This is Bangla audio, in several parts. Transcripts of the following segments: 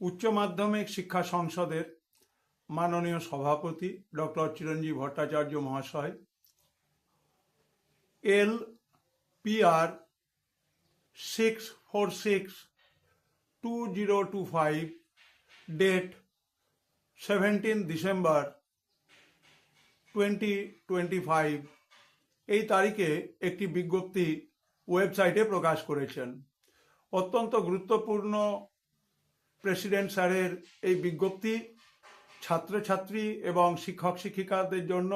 উচ্চ মাধ্যমিক শিক্ষা সংসদের মাননীয় সভাপতি ডক্টর চিরঞ্জীব ভট্টাচার্য মহাশয় LPR 646-2025 ডেট 17 ডিসেম্বর 2025 এই তারিখে একটি বিজ্ঞপ্তি ওয়েবসাইটে প্রকাশ করেছেন। অত্যন্ত গুরুত্বপূর্ণ প্রেসিডেন্ট স্যারের এই বিজ্ঞপ্তি ছাত্রছাত্রী এবং শিক্ষক শিক্ষিকাদের জন্য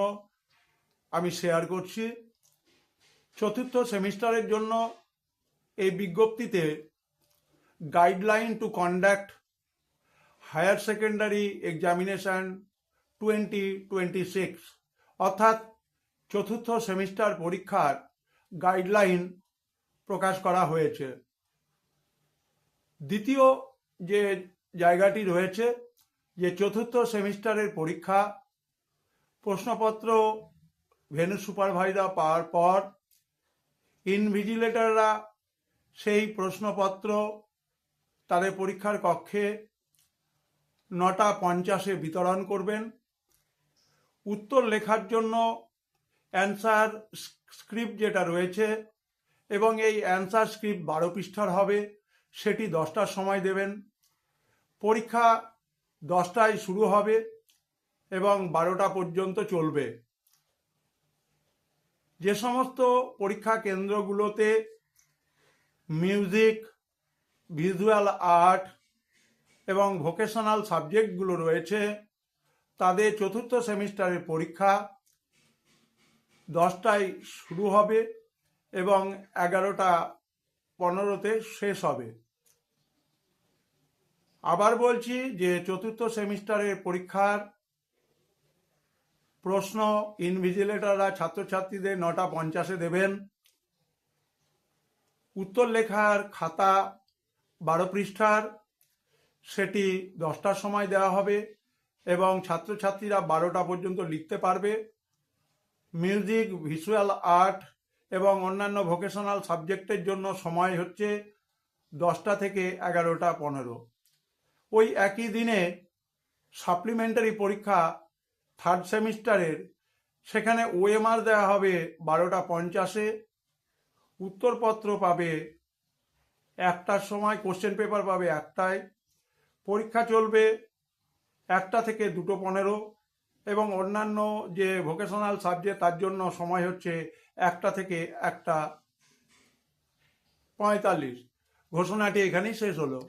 আমি শেয়ার করছি। চতুর্থ সেমিস্টারের জন্য এই বিজ্ঞপ্তিতে guideline to conduct higher secondary examination 2026 অর্থাৎ চতুর্থ সেমিস্টার পরীক্ষার গাইডলাইন প্রকাশ করা হয়েছে। দ্বিতীয় যে জায়গাটি রয়েছে যে চতুর্থ সেমিস্টারের পরীক্ষা প্রশ্নপত্র ভেন্যু সুপারভাইজার পাওয়ার পর ইনভিজিলেটররা সেই প্রশ্নপত্র তাদের পরীক্ষার কক্ষে 9:50 বিতরণ করবেন। উত্তর লেখার জন্য অ্যান্সার স্ক্রিপ্ট যেটা রয়েছে এবং এই অ্যান্সার স্ক্রিপ্ট 12 পৃষ্ঠার হবে, সেটি 10টার সময় দেবেন। পরীক্ষা 10টায় শুরু হবে এবং 12টা পর্যন্ত চলবে। যে সমস্ত পরীক্ষা কেন্দ্রগুলোতে মিউজিক, ভিজুয়াল আর্ট এবং ভোকেশনাল সাবজেক্টগুলো রয়েছে তাদের চতুর্থ সেমিস্টারের পরীক্ষা 10টায় শুরু হবে এবং 11:15 শেষ হবে। আবার বলছি যে চতুর্থ সেমিস্টারের পরীক্ষার প্রশ্ন ইনভিজিলেটররা ছাত্রছাত্রীদের 9:50 দেবেন। উত্তর লেখার খাতা 12 পৃষ্ঠার, সেটি 10টার সময় দেওয়া হবে এবং ছাত্রছাত্রীরা 12টা পর্যন্ত লিখতে পারবে। মিউজিক, ভিজুয়াল আর্ট এবং অন্যান্য ভোকেশনাল সাবজেক্টের জন্য সময় হচ্ছে 10টা থেকে 11:15। ওই একই দিনে সাপ্লিমেন্টারি পরীক্ষা থার্ড সেমিস্টারের, সেখানে OMR দেওয়া হবে 12:50। উত্তরপত্র পাবে 1টার সময়, কোশ্চেন পেপার পাবে 1টায়। পরীক্ষা চলবে 1টা থেকে 2:15 এবং অন্যান্য যে ভোকেশনাল সাবজেক্ট তার জন্য সময় হচ্ছে 1টা থেকে 1:45। ঘোষণাটি এখানেই শেষ হলো।